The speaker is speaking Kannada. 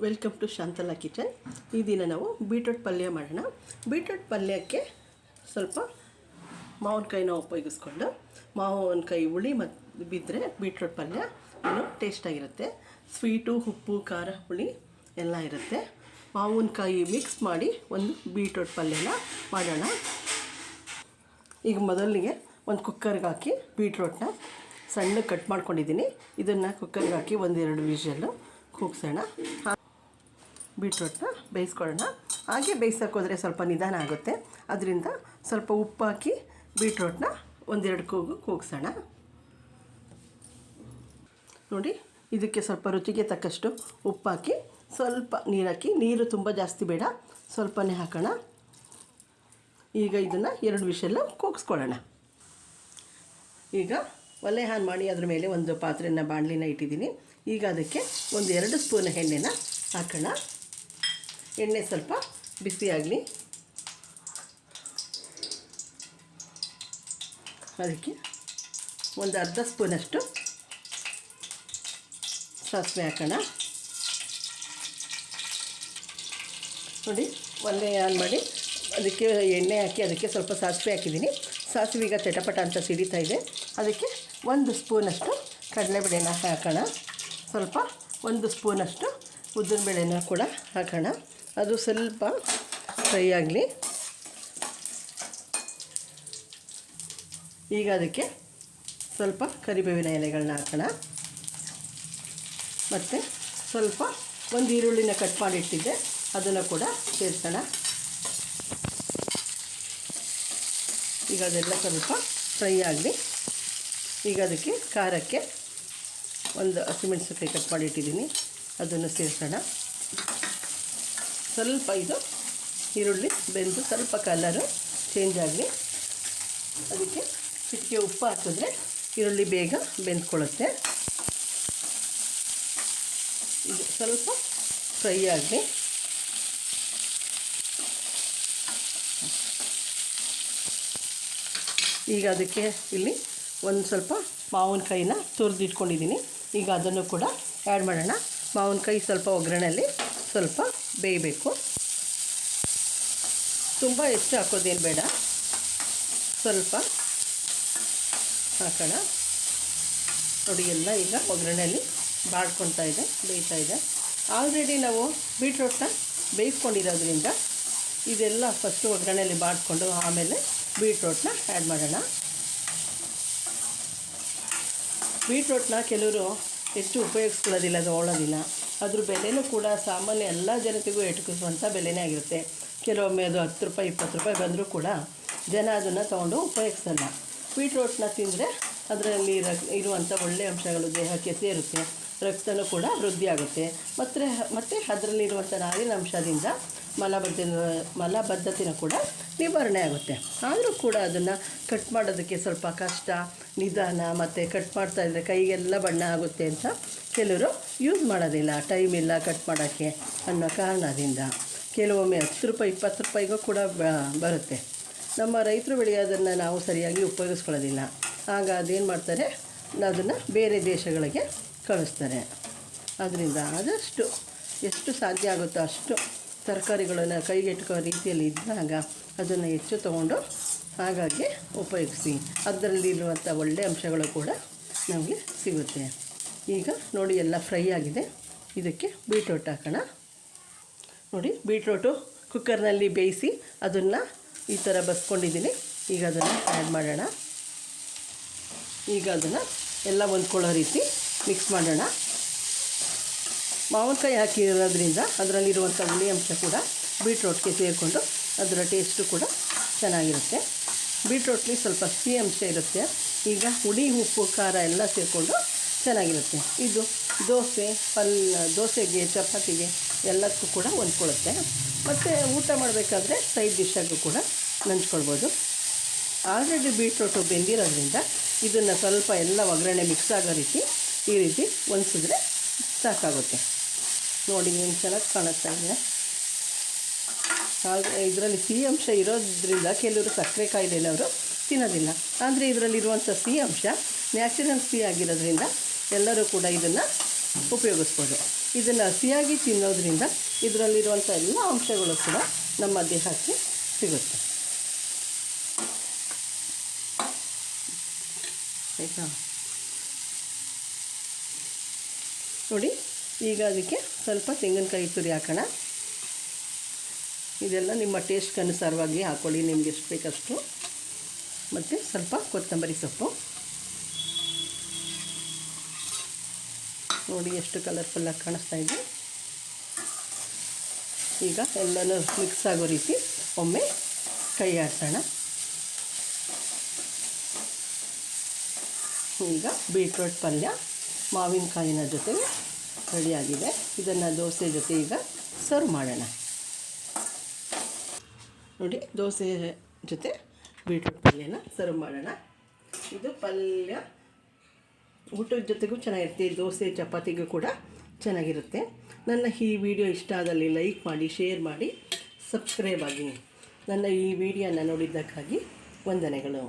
Welcome to Shantala kitchen. ಈ ದಿನ ನಾವು ಬೀಟ್ರೂಟ್ ಪಲ್ಯ ಮಾಡೋಣ. ಬೀಟ್ರೂಟ್ ಪಲ್ಯಕ್ಕೆ ಸ್ವಲ್ಪ ಮಾವಿನಕಾಯಿನ ಉಪಯೋಗಿಸ್ಕೊಂಡು, ಮಾವಿನಕಾಯಿ ಹುಳಿ ಮತ್ತು ಬಿದ್ದರೆ ಬೀಟ್ರೂಟ್ ಪಲ್ಯ ಇನ್ನೂ ಟೇಸ್ಟಾಗಿರುತ್ತೆ. ಸ್ವೀಟು, ಉಪ್ಪು, ಖಾರ, ಹುಳಿ ಎಲ್ಲ ಇರುತ್ತೆ. ಮಾವಿನಕಾಯಿ ಮಿಕ್ಸ್ ಮಾಡಿ ಒಂದು ಬೀಟ್ರೂಟ್ ಪಲ್ಯನ ಮಾಡೋಣ. ಈಗ ಮೊದಲಿಗೆ ಒಂದು ಕುಕ್ಕರ್ಗೆ ಹಾಕಿ ಬೀಟ್ರೂಟ್ನ ಸಣ್ಣ ಕಟ್ ಮಾಡ್ಕೊಂಡಿದ್ದೀನಿ. ಇದನ್ನು ಕುಕ್ಕರ್ಗೆ ಹಾಕಿ ಒಂದೆರಡು ವಿಷಲ್ಲು ಕೂಗ್ಸೋಣ. ಬೀಟ್ರೂಟ್ನ ಬೇಯಿಸ್ಕೊಳ್ಳೋಣ. ಹಾಗೆ ಬೇಯಿಸೋಕ್ಕೋದ್ರೆ ಸ್ವಲ್ಪ ನಿಧಾನ ಆಗುತ್ತೆ. ಅದರಿಂದ ಸ್ವಲ್ಪ ಉಪ್ಪು ಹಾಕಿ ಬೀಟ್ರೂಟ್ನ ಒಂದೆರಡು ಕೂಗಿಸೋಣ. ನೋಡಿ, ಇದಕ್ಕೆ ಸ್ವಲ್ಪ ರುಚಿಗೆ ತಕ್ಕಷ್ಟು ಉಪ್ಪು ಹಾಕಿ ಸ್ವಲ್ಪ ನೀರು ಹಾಕಿ, ನೀರು ತುಂಬ ಜಾಸ್ತಿ ಬೇಡ, ಸ್ವಲ್ಪನೇ ಹಾಕೋಣ. ಈಗ ಇದನ್ನು 2 ವಿಷಲ್ಲು ಕೂಗಿಸ್ಕೊಳ್ಳೋಣ. ಈಗ ಒಲೆ ಆನ್ ಮಾಡಿ ಅದ್ರ ಮೇಲೆ ಒಂದು ಪಾತ್ರೆನ ಬಾಣಲಿನ ಇಟ್ಟಿದ್ದೀನಿ. ಈಗ ಅದಕ್ಕೆ 1-2 ಸ್ಪೂನ್ ಎಣ್ಣೆನ ಹಾಕೋಣ. ಎಣ್ಣೆ ಸ್ವಲ್ಪ ಬಿಸಿಯಾಗಲಿ. ಅದಕ್ಕೆ ಒಂದು ಅರ್ಧ ಸ್ಪೂನಷ್ಟು ಸಾಸಿವೆ ಹಾಕೋಣ. ನೋಡಿ, ಒಲೆ ಆನ್ ಮಾಡಿ ಅದಕ್ಕೆ ಎಣ್ಣೆ ಹಾಕಿ ಅದಕ್ಕೆ ಸ್ವಲ್ಪ ಸಾಸಿವೆ ಹಾಕಿದ್ದೀನಿ. ಸಾಸಿವೆ ಈಗ ಚಟಪಟ ಅಂತ ಸಿಡಿತಾ ಇದೆ. ಅದಕ್ಕೆ 1 ಸ್ಪೂನಷ್ಟು ಕಡಲೆಬೇಳೆನ ಹಾಕೋಣ. ಸ್ವಲ್ಪ 1 ಸ್ಪೂನಷ್ಟು ಉದ್ದಿನಬೇಳೆನ ಕೂಡ ಹಾಕೋಣ. ಅದು ಸ್ವಲ್ಪ ಫ್ರೈ ಆಗಲಿ. ಈಗ ಅದಕ್ಕೆ ಸ್ವಲ್ಪ ಕರಿಬೇವಿನ ಎಲೆಗಳನ್ನ ಹಾಕೋಣ. ಮತ್ತು ಸ್ವಲ್ಪ ಒಂದು ಈರುಳ್ಳಿನ ಕಟ್ ಮಾಡಿಟ್ಟಿದ್ದೆ, ಅದನ್ನು ಕೂಡ ಸೇರಿಸೋಣ. ಈಗ ಅದೆಲ್ಲ ಸ್ವಲ್ಪ ಫ್ರೈ ಆಗಲಿ. ಈಗ ಅದಕ್ಕೆ ಖಾರಕ್ಕೆ ಒಂದು ಹಸಿಮೆಣಸಿನಕಾಯಿ ಕಟ್ ಮಾಡಿಟ್ಟಿದ್ದೀನಿ, ಅದನ್ನು ಸೇರಿಸೋಣ. ಸ್ವಲ್ಪ ಇದು ಈರುಳ್ಳಿ ಬೆಂದು ಸ್ವಲ್ಪ ಕಲರು ಚೇಂಜ್ ಆಗಲಿ. ಅದಕ್ಕೆ ಚಿಟಿಕೆ ಉಪ್ಪು ಹಾಕಿದ್ರೆ ಈರುಳ್ಳಿ ಬೇಗ ಬೆಂದ್ಕೊಳ್ಳುತ್ತೆ. ಇದು ಸ್ವಲ್ಪ ಫ್ರೈ ಆಗಲಿ. ಈಗ ಅದಕ್ಕೆ ಇಲ್ಲಿ ಒಂದು ಸ್ವಲ್ಪ ಮಾವಿನಕಾಯಿನ ತುರಿದಿಟ್ಕೊಂಡಿದ್ದೀನಿ. ಈಗ ಅದನ್ನು ಕೂಡ ಆ್ಯಡ್ ಮಾಡೋಣ. ಮಾವಿನಕಾಯಿ ಸ್ವಲ್ಪ ಒಗ್ಗರಣೆಯಲ್ಲಿ ಸ್ವಲ್ಪ ಬೇಯಬೇಕು. ತುಂಬ ಹೆಚ್ಚು ಹಾಕೋದೇನು ಬೇಡ, ಸ್ವಲ್ಪ ಹಾಕೋಣ. ನೋಡಿ, ಎಲ್ಲ ಈಗ ಒಗ್ಗರಣೆಯಲ್ಲಿ ಬಾಡ್ಕೊಳ್ತಾ ಇದೆ, ಬೇಯ್ತಾ ಇದೆ. ಆಲ್ರೆಡಿ ನಾವು ಬೀಟ್ರೂಟ್ನ ಬೇಯಿಸ್ಕೊಂಡಿರೋದ್ರಿಂದ ಇದೆಲ್ಲ ಫಸ್ಟು ಒಗ್ಗರಣೆಯಲ್ಲಿ ಬಾಡಿಕೊಂಡು ಆಮೇಲೆ ಬೀಟ್ರೂಟ್ನ ಆ್ಯಡ್ ಮಾಡೋಣ. ಬೀಟ್ರೂಟ್ನ ಕೆಲವರು ಹೆಚ್ಚು ಉಪಯೋಗಿಸ್ಕೊಳ್ಳೋದಿಲ್ಲ, ತೊಗೊಳ್ಳೋದಿಲ್ಲ. ಅದ್ರ ಬೆಲೆನೂ ಕೂಡ ಸಾಮಾನ್ಯ ಎಲ್ಲ ಜನತೆಗೂ ಎಟುಕಿಸುವಂಥ ಬೆಲೆನೇ ಆಗಿರುತ್ತೆ. ಕೆಲವೊಮ್ಮೆ ಅದು 10 ರೂಪಾಯಿ 20 ರೂಪಾಯಿ ಬಂದರೂ ಕೂಡ ಜನ ಅದನ್ನು ತೊಗೊಂಡು ಉಪಯೋಗಿಸಲ್ಲ. ಬೀಟ್ರೂಟ್ನ ತಿಂದರೆ ಅದರಲ್ಲಿ ಇರುವಂಥ ಒಳ್ಳೆಯ ಅಂಶಗಳು ದೇಹಕ್ಕೆ ಸೇರುತ್ತೆ, ರಕ್ತನೂ ಕೂಡ ವೃದ್ಧಿ ಆಗುತ್ತೆ. ಮತ್ತು ಅದರಲ್ಲಿರುವಂಥ ನಾರಿನ ಅಂಶದಿಂದ ಮಲಬದ್ಧತೆಯೂ ಕೂಡ ನಿವಾರಣೆ ಆಗುತ್ತೆ. ಆದರೂ ಕೂಡ ಅದನ್ನು ಕಟ್ ಮಾಡೋದಕ್ಕೆ ಸ್ವಲ್ಪ ಕಷ್ಟ, ನಿಧಾನ, ಮತ್ತು ಕಟ್ ಮಾಡ್ತಾಯಿದ್ರೆ ಕೈಗೆಲ್ಲ ಬಣ್ಣ ಆಗುತ್ತೆ ಅಂತ ಕೆಲವರು ಯೂಸ್ ಮಾಡೋದಿಲ್ಲ. ಟೈಮ್ ಇಲ್ಲ ಕಟ್ ಮಾಡೋಕ್ಕೆ ಅನ್ನೋ ಕಾರಣದಿಂದ ಕೆಲವೊಮ್ಮೆ 10 ರೂಪಾಯಿ 20 ರೂಪಾಯಿಗೂ ಕೂಡ ಬರುತ್ತೆ. ನಮ್ಮ ರೈತರು ಬೆಳೆಯೋದನ್ನು ನಾವು ಸರಿಯಾಗಿ ಉಪಯೋಗಿಸ್ಕೊಳ್ಳೋದಿಲ್ಲ. ಆಗ ಅದೇನು ಮಾಡ್ತಾರೆ, ಅದನ್ನು ಬೇರೆ ದೇಶಗಳಿಗೆ ಕಳಿಸ್ತಾರೆ. ಅದರಿಂದ ಆದಷ್ಟು ಎಷ್ಟು ಸಾಧ್ಯ ಆಗುತ್ತೋ ಅಷ್ಟು ತರಕಾರಿಗಳನ್ನು ಕೈಗೆಟುಕೋ ರೀತಿಯಲ್ಲಿ ಇದ್ದಾಗ ಅದನ್ನು ಹೆಚ್ಚು ತೊಗೊಂಡು ಹಾಗಾಗಿ ಉಪಯೋಗಿಸಿ. ಅದರಲ್ಲಿರುವಂಥ ಒಳ್ಳೆಯ ಅಂಶಗಳು ಕೂಡ ನಮಗೆ ಸಿಗುತ್ತೆ. ಈಗ ನೋಡಿ, ಎಲ್ಲ ಫ್ರೈ ಆಗಿದೆ. ಇದಕ್ಕೆ ಬೀಟ್ರೂಟ್ ಹಾಕೋಣ. ನೋಡಿ, ಬೀಟ್ರೂಟು ಕುಕ್ಕರ್ನಲ್ಲಿ ಬೇಯಿಸಿ ಅದನ್ನು ಈ ಥರ ಬಸ್ಕೊಂಡಿದ್ದೀನಿ. ಈಗ ಅದನ್ನು ಆ್ಯಡ್ ಮಾಡೋಣ. ಈಗ ಅದನ್ನು ಎಲ್ಲ ಹೊಂದ್ಕೊಳ್ಳೋ ರೀತಿ ಮಿಕ್ಸ್ ಮಾಡೋಣ. ಮಾವಿನಕಾಯಿ ಹಾಕಿರೋದ್ರಿಂದ ಅದರಲ್ಲಿರುವಂಥ ಹುಳಿ ಅಂಶ ಕೂಡ ಬೀಟ್ರೂಟ್ಗೆ ಸೇರಿಕೊಂಡು ಅದರ ಟೇಸ್ಟು ಕೂಡ ಚೆನ್ನಾಗಿರುತ್ತೆ. ಬೀಟ್ರೂಟ್ಲಿ ಸ್ವಲ್ಪ ಸಿಹಿ ಅಂಶ ಇರುತ್ತೆ. ಈಗ ಹುಳಿ, ಉಪ್ಪು, ಖಾರ ಎಲ್ಲ ಸೇರಿಕೊಂಡು ಚೆನ್ನಾಗಿರುತ್ತೆ. ಇದು ದೋಸೆಗೆ, ಚಪಾತಿಗೆ ಎಲ್ಲದಕ್ಕೂ ಕೂಡ ಹೊಂದ್ಕೊಳ್ಳುತ್ತೆ. ಮತ್ತು ಊಟ ಮಾಡಬೇಕಾದ್ರೆ ಸೈಡ್ ಡಿಶ್ಶಾಗೂ ಕೂಡ ನಂಚ್ಕೊಳ್ಬೋದು. ಆಲ್ರೆಡಿ ಬೀಟ್ರೂಟು ಬೆಂದಿರೋದ್ರಿಂದ ಇದನ್ನು ಸ್ವಲ್ಪ ಎಲ್ಲ ಒಗ್ಗರಣೆ ಮಿಕ್ಸ್ ಆಗೋ ರೀತಿ ಈ ರೀತಿ ಹೊಂದಿಸಿದ್ರೆ ಸಾಕಾಗುತ್ತೆ. ನೋಡಿ, ಏನು ಚೆನ್ನಾಗಿ ಕಾಣಿಸ್ತಾ ಇದೆ. ಹಾಗೆ ಇದರಲ್ಲಿ ಸಿಹಿ ಅಂಶ ಇರೋದ್ರಿಂದ ಕೆಲವರು ಸಕ್ಕರೆ ಕಾಯಿಲೆಯವರು ತಿನ್ನೋದಿಲ್ಲ. ಆದರೆ ಇದರಲ್ಲಿರುವಂಥ ಸಿಹಿ ಅಂಶ ನ್ಯಾಚುರಲ್ ಸಿಹಿ ಆಗಿರೋದ್ರಿಂದ ಎಲ್ಲರೂ ಕೂಡ ಇದನ್ನು ಉಪಯೋಗಿಸ್ಬೋದು. ಇದನ್ನು ಹಸಿಯಾಗಿ ತಿನ್ನೋದ್ರಿಂದ ಇದರಲ್ಲಿರುವಂಥ ಎಲ್ಲ ಅಂಶಗಳು ಕೂಡ ನಮ್ಮ ದೇಹಕ್ಕೆ ಸಿಗುತ್ತೆ. ಆಯಿತಾ? ನೋಡಿ, ಈಗ ಅದಕ್ಕೆ ಸ್ವಲ್ಪ ತೆಂಗಿನಕಾಯಿ ತುರಿ ಹಾಕೋಣ. ಇದೆಲ್ಲ ನಿಮ್ಮ ಟೇಸ್ಟ್ಗೆ ಅನುಸಾರವಾಗಿ ಹಾಕ್ಕೊಳ್ಳಿ, ನಿಮ್ಗೆ ಎಷ್ಟು ಬೇಕಷ್ಟು. ಮತ್ತು ಸ್ವಲ್ಪ ಕೊತ್ತಂಬರಿ ಸೊಪ್ಪು. ನೋಡಿ ಎಷ್ಟು ಕಲರ್ಫುಲ್ಲಾಗಿ ಕಾಣಿಸ್ತಾ ಇದೆ. ಈಗ ಎಲ್ಲನೂ ಮಿಕ್ಸ್ ಆಗೋ ರೀತಿ ಒಮ್ಮೆ ಕೈ ಆಡಿಸೋಣ. ಈಗ ಬೀಟ್ರೋಟ್ ಪಲ್ಯ ಮಾವಿನಕಾಯಿನ ಜೊತೆಗೆ ರೆಡಿಯಾಗಿದೆ. ಇದನ್ನು ದೋಸೆ ಜೊತೆ ಈಗ ಸರ್ವ್ ಮಾಡೋಣ. ನೋಡಿ, ದೋಸೆ ಜೊತೆ ಬೀಟ್ರೋಟ್ ಪಲ್ಯನ ಸರ್ವ್ ಮಾಡೋಣ. ಇದು ಪಲ್ಯ ಊಟದ ಜೊತೆಗೂ ಚೆನ್ನಾಗಿರುತ್ತೆ, ದೋಸೆ ಚಪಾತಿಗೂ ಕೂಡ ಚೆನ್ನಾಗಿರುತ್ತೆ. ನನ್ನ ಈ ವಿಡಿಯೋ ಇಷ್ಟ ಆದಲ್ಲಿ ಲೈಕ್ ಮಾಡಿ, ಶೇರ್ ಮಾಡಿ, ಸಬ್ಸ್ಕ್ರೈಬ್ ಆಗಿ. ನನ್ನ ಈ ವಿಡಿಯೋನ ನೋಡಿದ್ದಕ್ಕಾಗಿ ವಂದನೆಗಳು.